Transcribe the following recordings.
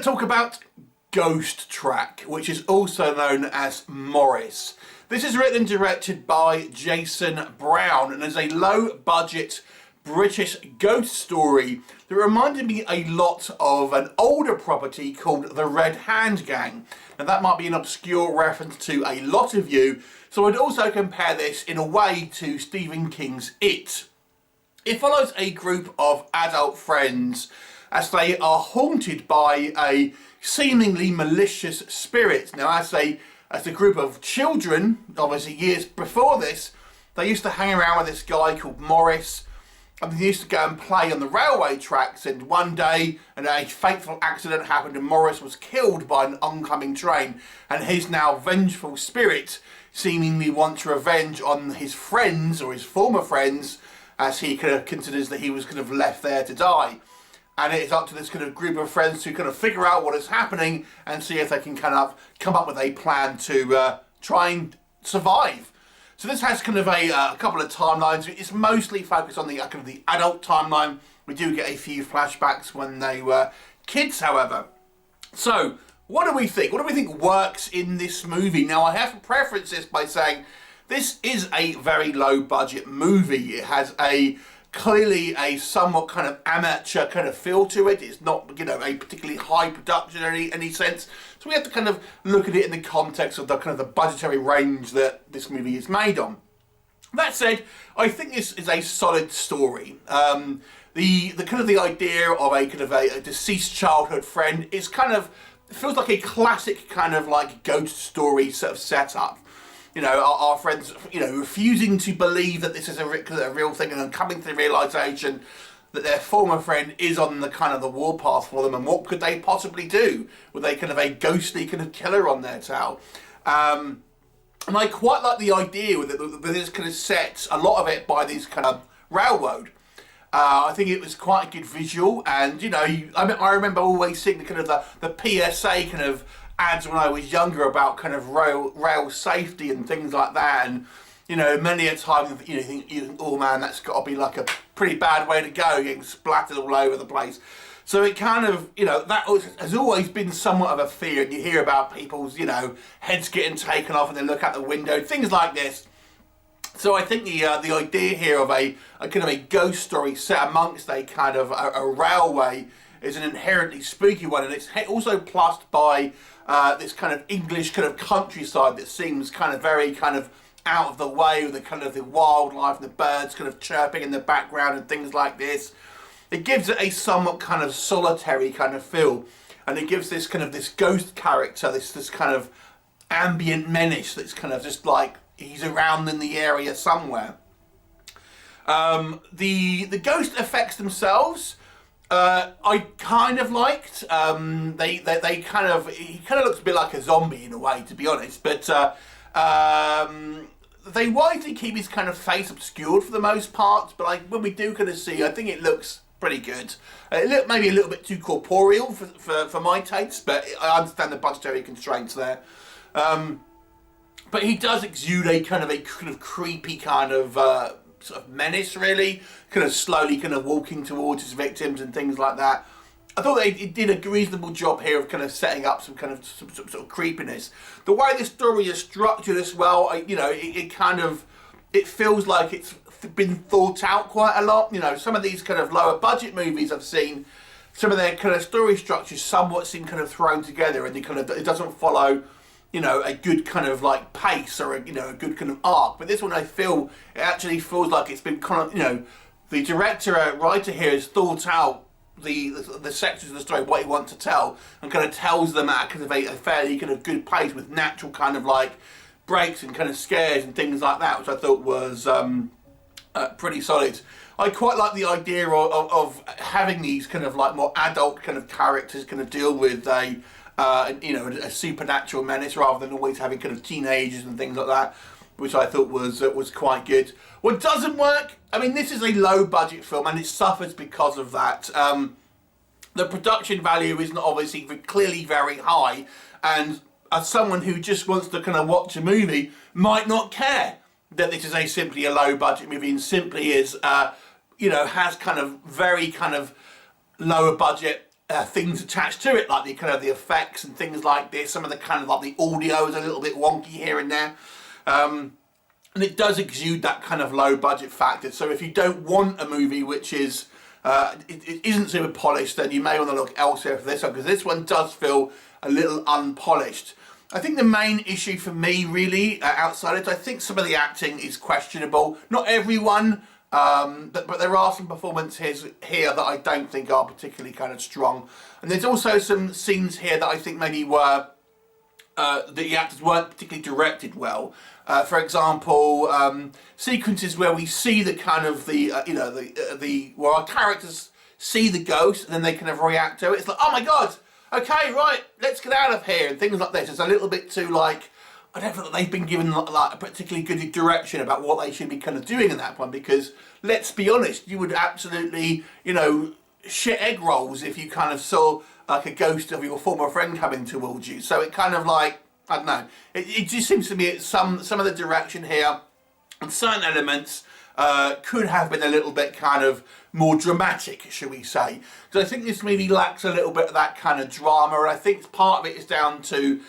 talk about Ghost Track, which is also known as Morris. This is written and directed by Jason Brown and is a low-budget British ghost story that reminded me a lot of an older property called The Red Hand Gang. Now that might be an obscure reference to a lot of you, so I'd also compare this in a way to Stephen King's It. It follows a group of adult friends as they are haunted by a seemingly malicious spirit. Now as a group of children, obviously years before this, they used to hang around with this guy called Morris, and they used to go and play on the railway tracks, and one day a fateful accident happened and Morris was killed by an oncoming train, and his now vengeful spirit seemingly wants revenge on his friends, or his former friends, as he kind of considers that he was kind of left there to die. And it is up to this kind of group of friends to kind of figure out what is happening and see if they can kind of come up with a plan to try and survive. So this has kind of a couple of timelines. It's mostly focused on the kind of the adult timeline. We do get a few flashbacks when they were kids, however. So what do we think? What do we think works in this movie? Now I have to preference this by saying this is a very low budget movie. It has clearly a somewhat kind of amateur kind of feel to it. It's not, you know, a particularly high production in any sense. So we have to kind of look at it in the context of the kind of the budgetary range that this movie is made on. That said, I think this is a solid story. The kind of the idea of a kind of a deceased childhood friend is kind of, it feels like a classic kind of like ghost story sort of setup. You know, our friends, you know, refusing to believe that this is a real thing, and then coming to the realisation that their former friend is on the kind of the warpath for them, and what could they possibly do with a kind of a ghostly kind of killer on their tail. And I quite like the idea that this kind of set a lot of it by this kind of railroad. I think it was quite a good visual, and you know, I remember always seeing the kind of the PSA kind of ads when I was younger about kind of rail safety and things like that, and you know, many a time you think, oh man, that's got to be like a pretty bad way to go, getting splattered all over the place. So it kind of, you know, that has always been somewhat of a fear, and you hear about people's, you know, heads getting taken off and they look out the window, things like this. So I think the idea here of a kind of a ghost story set amongst a kind of a railway is an inherently spooky one, and it's also plussed by this kind of English kind of countryside that seems kind of very kind of out of the way, with the kind of the wildlife and the birds kind of chirping in the background and things like this. It gives it a somewhat kind of solitary kind of feel, and it gives this kind of this ghost character this kind of ambient menace that's kind of just like he's around in the area somewhere. The ghost effects themselves, I kind of liked. They kind of, he kind of looks a bit like a zombie in a way, to be honest, but they wisely keep his kind of face obscured for the most part, but when we do kind of see, I think it looks pretty good. It looked maybe a little bit too corporeal for my taste, but I understand the budgetary constraints there. But he does exude a kind of creepy kind of sort of menace, really, kind of slowly kind of walking towards his victims and things like that. I thought they did a reasonable job here of kind of setting up some sort of creepiness. The way the story is structured as well, you know, it feels like it's been thought out quite a lot. You know, some of these kind of lower budget movies I've seen, some of their kind of story structures somewhat seem kind of thrown together, and it doesn't follow, you know, a good kind of like pace or a good kind of arc. But this one, I feel it actually feels like it's been kind of, you know, the writer here has thought out the sections of the story, what he wants to tell, and kind of tells them at kind of a fairly kind of good pace with natural kind of like breaks and kind of scares and things like that, which I thought was pretty solid. I quite like the idea of having these kind of like more adult kind of characters kind of deal with a supernatural menace rather than always having kind of teenagers and things like that, which I thought was quite good. What doesn't work, I mean, this is a low budget film and it suffers because of that. The production value is not obviously clearly very high, and as someone who just wants to kind of watch a movie might not care that this is simply a low budget movie and simply is, has kind of very kind of lower budget things attached to it, like the kind of the effects and things like this. Some of the kind of like the audio is a little bit wonky here and there. And it does exude that kind of low budget factor. So if you don't want a movie which is, it isn't super polished, then you may want to look elsewhere for this one, because this one does feel a little unpolished. I think the main issue for me really, outside it, I think some of the acting is questionable. Not everyone, but there are some performances here that I don't think are particularly kind of strong. And there's also some scenes here that I think maybe were, the actors weren't particularly directed well. For example, sequences where we see the kind of where our characters see the ghost and then they kind of react to it. It's like, oh my god, okay, right, let's get out of here, and things like this. It's a little bit too like, I don't feel that they've been given like a particularly good direction about what they should be kind of doing in that one, because let's be honest, you would absolutely, shit egg rolls if you kind of saw like a ghost of your former friend coming towards you. So it kind of like, I don't know, it just seems to me some of the direction here and certain elements could have been a little bit kind of more dramatic, shall we say. Because I think this movie lacks a little bit of that kind of drama, and I think part of it is down to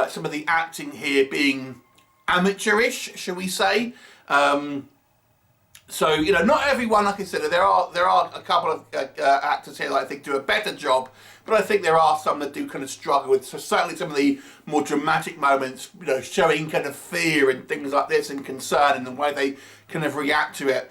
some of the acting here being amateurish, shall we say. So, not everyone, like I said, there are a couple of actors here that I think do a better job, but I think there are some that do kind of struggle with, so certainly some of the more dramatic moments, showing kind of fear and things like this and concern and the way they kind of react to it.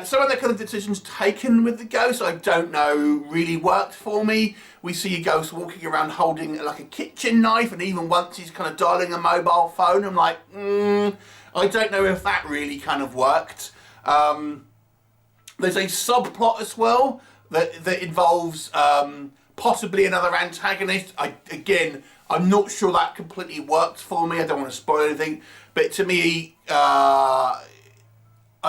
Some of the kind of decisions taken with the ghost, I don't know, really worked for me. We see a ghost walking around holding like a kitchen knife, and even once he's kind of dialing a mobile phone, I'm like, I don't know if that really kind of worked. There's a subplot as well that involves possibly another antagonist. I'm not sure that completely worked for me. I don't want to spoil anything, but to me, I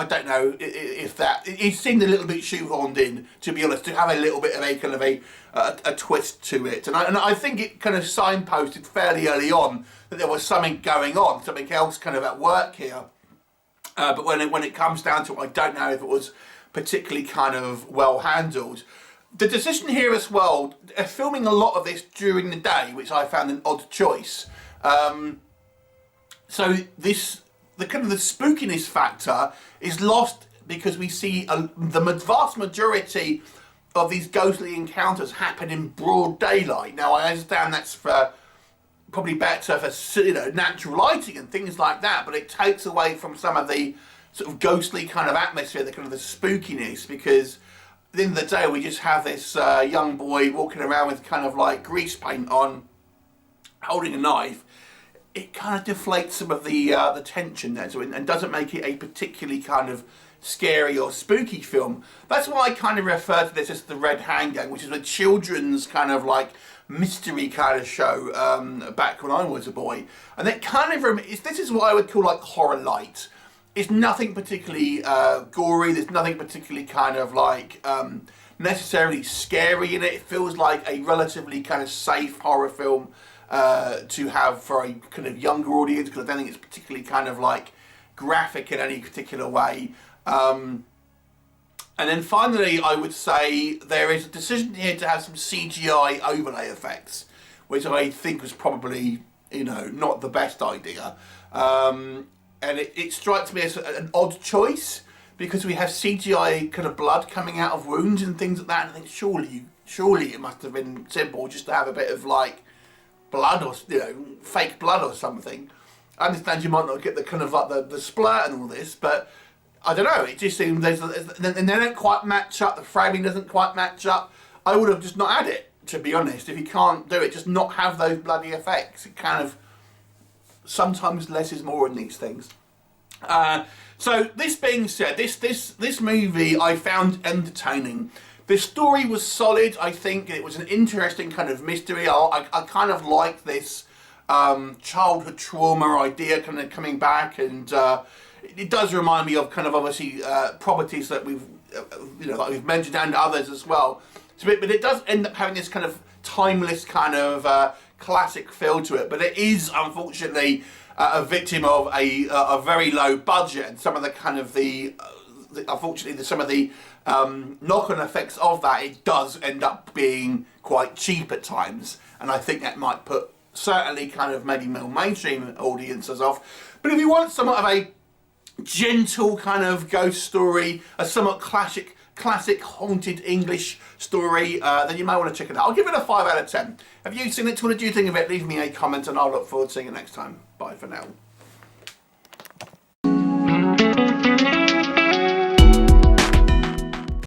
don't know if that, it seemed a little bit shoehorned in, to be honest, to have a little bit of a kind of a twist to it. And I think it kind of signposted fairly early on that there was something going on, something else kind of at work here. But when it comes down to it, I don't know if it was particularly kind of well handled. The decision here as well, filming a lot of this during the day, which I found an odd choice. So the kind of the spookiness factor is lost because we see the vast majority of these ghostly encounters happen in broad daylight. Now I understand that's for probably better for natural lighting and things like that, but it takes away from some of the sort of ghostly kind of atmosphere, the kind of the spookiness, because at the end of the day we just have this young boy walking around with kind of like grease paint on, holding a knife. It kind of deflates some of the tension there, and doesn't make it a particularly kind of scary or spooky film. That's why I kind of refer to this as the Red Hand Gang, which is a children's kind of like mystery kind of show back when I was a boy. And it kind of, this is what I would call like horror light. It's nothing particularly gory, there's nothing particularly kind of like necessarily scary in it. It feels like a relatively kind of safe horror film to have for a kind of younger audience, because I don't think it's particularly kind of like graphic in any particular way. And then finally, I would say there is a decision here to have some CGI overlay effects, which I think was probably, not the best idea. And it strikes me as an odd choice, because we have CGI kind of blood coming out of wounds and things like that, and I think surely it must have been simple just to have a bit of like blood or fake blood or something. I understand you might not get the kind of like the splurt and all this, but I don't know, it just seems and they don't quite match up, the framing doesn't quite match up. I would have just not had it, to be honest. If you can't do it, just not have those bloody effects. It kind of, sometimes less is more in these things. So this being said, this movie I found entertaining. The story was solid. I think it was an interesting kind of mystery. I kind of liked this childhood trauma idea kind of coming back, and it does remind me of kind of obviously properties that we've like we've mentioned, and others as well. So, but it does end up having this kind of timeless kind of classic feel to it. But it is unfortunately a victim of a very low budget, and some of the kind of unfortunately some of the knock-on effects of that. It does end up being quite cheap at times, and I think that might put certainly kind of maybe more mainstream audiences off. But if you want somewhat of a gentle kind of ghost story, a somewhat classic haunted English story, then you might want to check it out. I'll give it a 5 out of 10. Have you seen it? What did you think of it? Leave me a comment and I'll look forward to seeing you next time. Bye for now.